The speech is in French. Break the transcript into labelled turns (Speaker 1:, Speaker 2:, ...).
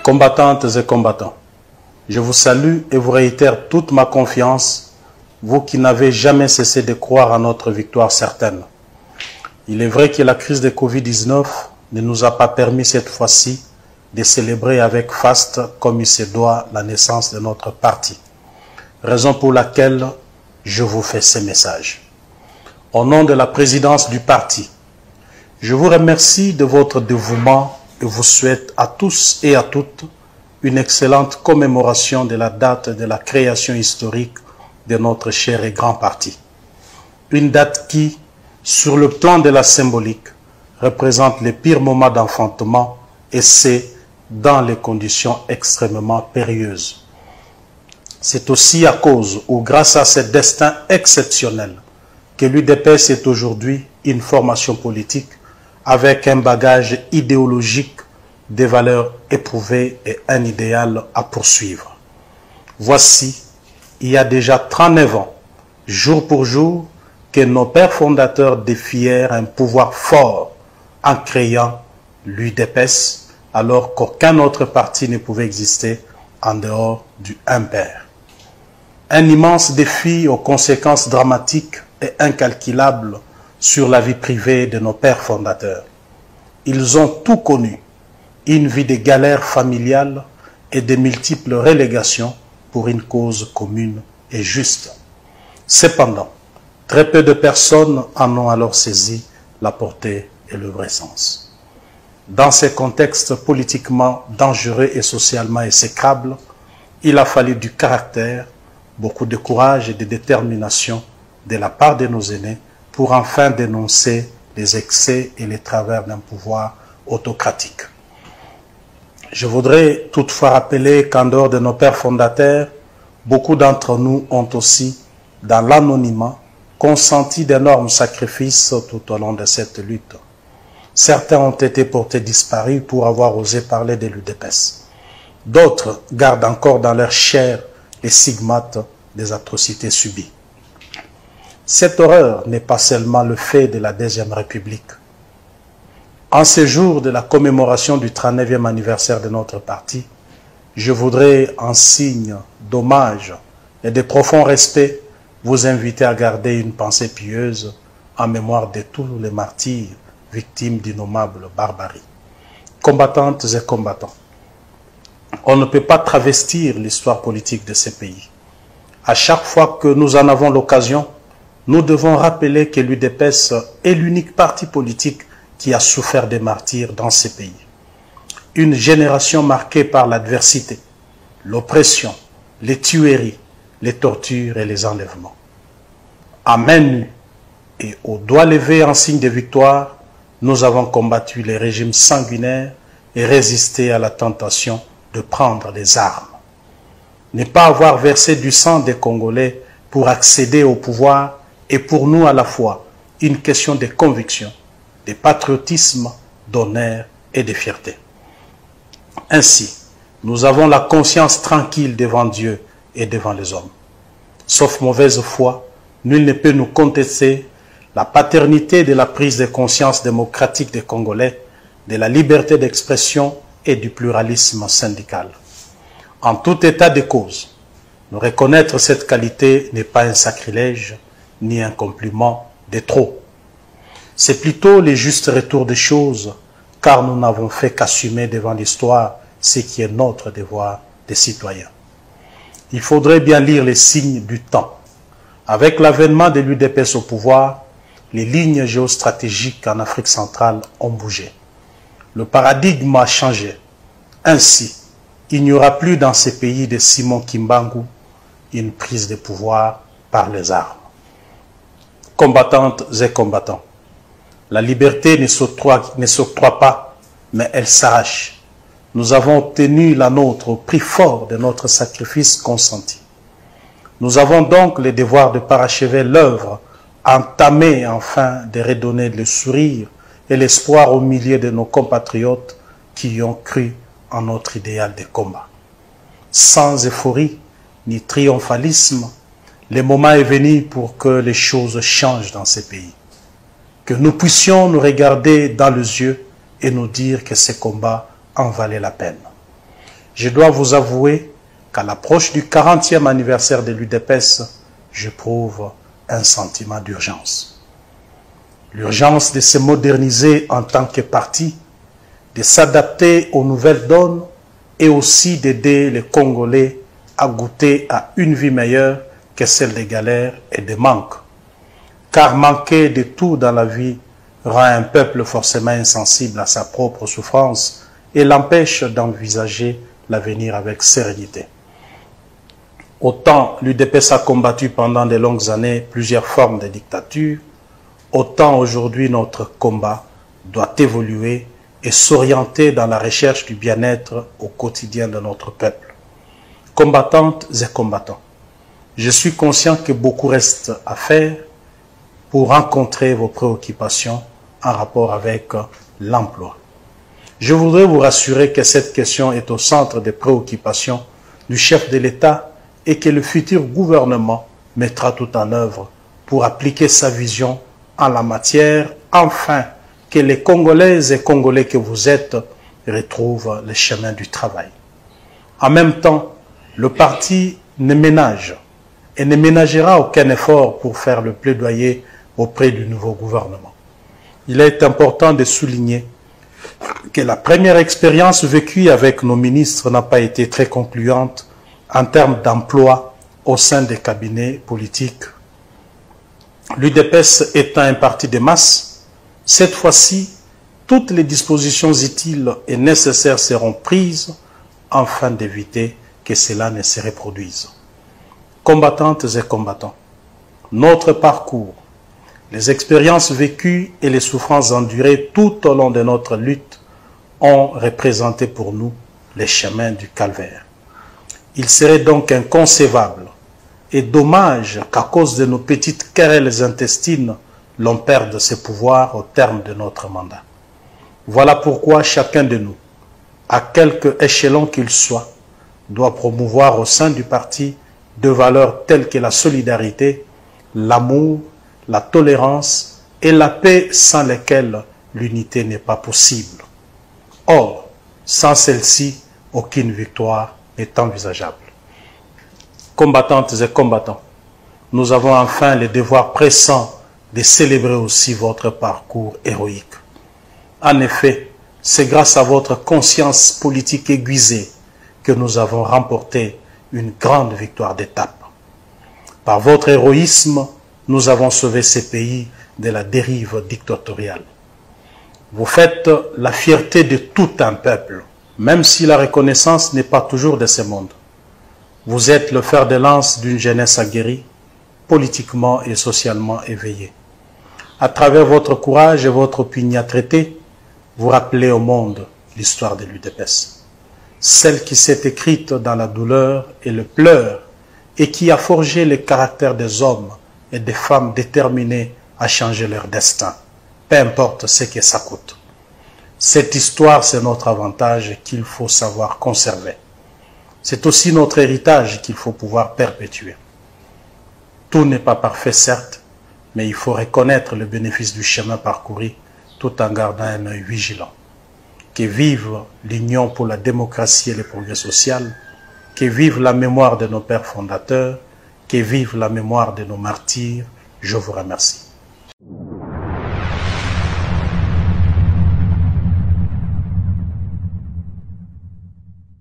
Speaker 1: Combattantes et combattants, je vous salue et vous réitère toute ma confiance, vous qui n'avez jamais cessé de croire à notre victoire certaine. Il est vrai que la crise de Covid-19 ne nous a pas permis cette fois-ci de célébrer avec faste comme il se doit la naissance de notre parti. Raison pour laquelle je vous fais ce message. Au nom de la présidence du parti, je vous remercie de votre dévouement et vous souhaite à tous et à toutes une excellente commémoration de la date de la création historique de notre cher et grand parti. Une date qui, sur le plan de la symbolique, représente les pires moments d'enfantement et c'est dans les conditions extrêmement périlleuses. C'est aussi à cause ou grâce à ce destin exceptionnel que l'UDPS est aujourd'hui une formation politique avec un bagage idéologique, des valeurs éprouvées et un idéal à poursuivre. Voici, il y a déjà 39 ans, jour pour jour, que nos pères fondateurs défièrent un pouvoir fort en créant l'UDPS, alors qu'aucun autre parti ne pouvait exister en dehors du un père. Un immense défi aux conséquences dramatiques et incalculables sur la vie privée de nos pères fondateurs. Ils ont tout connu, une vie de galères familiales et de multiples relégations pour une cause commune et juste. Cependant, très peu de personnes en ont alors saisi la portée et le vrai sens. Dans ces contextes politiquement dangereux et socialement exécrables, il a fallu du caractère, beaucoup de courage et de détermination de la part de nos aînés pour enfin dénoncer les excès et les travers d'un pouvoir autocratique. Je voudrais toutefois rappeler qu'en dehors de nos pères fondateurs, beaucoup d'entre nous ont aussi, dans l'anonymat, consenti d'énormes sacrifices tout au long de cette lutte. Certains ont été portés disparus pour avoir osé parler de l'UDPS. D'autres gardent encore dans leur chair les stigmates des atrocités subies. Cette horreur n'est pas seulement le fait de la Deuxième République. En ce jour de la commémoration du 39e anniversaire de notre parti, je voudrais, en signe d'hommage et de profond respect, vous inviter à garder une pensée pieuse en mémoire de tous les martyrs victimes d'innommables barbaries. Combattantes et combattants, on ne peut pas travestir l'histoire politique de ce pays. À chaque fois que nous en avons l'occasion, nous devons rappeler que l'UDPS est l'unique parti politique qui a souffert des martyrs dans ce pays. Une génération marquée par l'adversité, l'oppression, les tueries, les tortures et les enlèvements. À main nue et au doigt levé en signe de victoire, nous avons combattu les régimes sanguinaires et résisté à la tentation de prendre les armes. Ne pas avoir versé du sang des Congolais pour accéder au pouvoir est pour nous à la fois une question de conviction, de patriotisme, d'honneur et de fierté. Ainsi, nous avons la conscience tranquille devant Dieu et devant les hommes. Sauf mauvaise foi, nul ne peut nous contester la paternité de la prise de conscience démocratique des Congolais, de la liberté d'expression et du pluralisme syndical. En tout état de cause, nous reconnaître cette qualité n'est pas un sacrilège, ni un compliment de trop. C'est plutôt le juste retour des choses, car nous n'avons fait qu'assumer devant l'histoire ce qui est notre devoir de citoyens. Il faudrait bien lire les signes du temps. Avec l'avènement de l'UDPS au pouvoir, les lignes géostratégiques en Afrique centrale ont bougé. Le paradigme a changé. Ainsi, il n'y aura plus dans ces pays de Simon Kimbangu une prise de pouvoir par les armes. Combattantes et combattants, la liberté ne s'octroie pas, mais elle s'arrache. Nous avons obtenu la nôtre au prix fort de notre sacrifice consenti. Nous avons donc le devoir de parachever l'œuvre, entamer enfin de redonner le sourire et l'espoir aux milliers de nos compatriotes qui ont cru en notre idéal de combat. Sans euphorie ni triomphalisme, le moment est venu pour que les choses changent dans ces pays. Que nous puissions nous regarder dans les yeux et nous dire que ce combat en valait la peine. je dois vous avouer qu'à l'approche du 40e anniversaire de l'UDPS, j'éprouve un sentiment d'urgence. L'urgence de se moderniser en tant que parti, de s'adapter aux nouvelles donnes et aussi d'aider les Congolais à goûter à une vie meilleure que celle des galères et des manques. Car manquer de tout dans la vie rend un peuple forcément insensible à sa propre souffrance et l'empêche d'envisager l'avenir avec sérénité. Autant l'UDPS a combattu pendant de longues années plusieurs formes de dictature, autant aujourd'hui notre combat doit évoluer et s'orienter dans la recherche du bien-être au quotidien de notre peuple. Combattantes et combattants, je suis conscient que beaucoup reste à faire pour rencontrer vos préoccupations en rapport avec l'emploi. Je voudrais vous rassurer que cette question est au centre des préoccupations du chef de l'État et que le futur gouvernement mettra tout en œuvre pour appliquer sa vision en la matière, afin que les Congolaises et Congolais que vous êtes retrouvent le chemin du travail. En même temps, le parti ne ménage et ne ménagera aucun effort pour faire le plaidoyer auprès du nouveau gouvernement. Il est important de souligner que la première expérience vécue avec nos ministres n'a pas été très concluante en termes d'emploi au sein des cabinets politiques. L'UDPS étant un parti de masse, cette fois-ci, toutes les dispositions utiles et nécessaires seront prises afin d'éviter que cela ne se reproduise. Combattantes et combattants, notre parcours, les expériences vécues et les souffrances endurées tout au long de notre lutte ont représenté pour nous les chemins du calvaire. Il serait donc inconcevable et dommage qu'à cause de nos petites querelles intestines, l'on perde ses pouvoirs au terme de notre mandat. Voilà pourquoi chacun de nous, à quelque échelon qu'il soit, doit promouvoir au sein du parti de valeurs telles que la solidarité, l'amour, la tolérance et la paix sans lesquelles l'unité n'est pas possible. Or, sans celle-ci, aucune victoire n'est envisageable. Combattantes et combattants, nous avons enfin le devoir pressant de célébrer aussi votre parcours héroïque. En effet, c'est grâce à votre conscience politique aiguisée que nous avons remporté une grande victoire d'étape. Par votre héroïsme, nous avons sauvé ce pays de la dérive dictatoriale. Vous faites la fierté de tout un peuple, même si la reconnaissance n'est pas toujours de ce monde. Vous êtes le fer de lance d'une jeunesse aguerrie, politiquement et socialement éveillée. À travers votre courage et votre opiniâtreté, vous rappelez au monde l'histoire de l'UDPS. Celle qui s'est écrite dans la douleur et le pleur et qui a forgé le caractère des hommes et des femmes déterminés à changer leur destin, peu importe ce que ça coûte. Cette histoire, c'est notre avantage qu'il faut savoir conserver. C'est aussi notre héritage qu'il faut pouvoir perpétuer. Tout n'est pas parfait, certes, mais il faut reconnaître le bénéfice du chemin parcouru tout en gardant un œil vigilant. Que vive l'Union pour la démocratie et le progrès social, que vive la mémoire de nos pères fondateurs, que vive la mémoire de nos martyrs. Je vous remercie.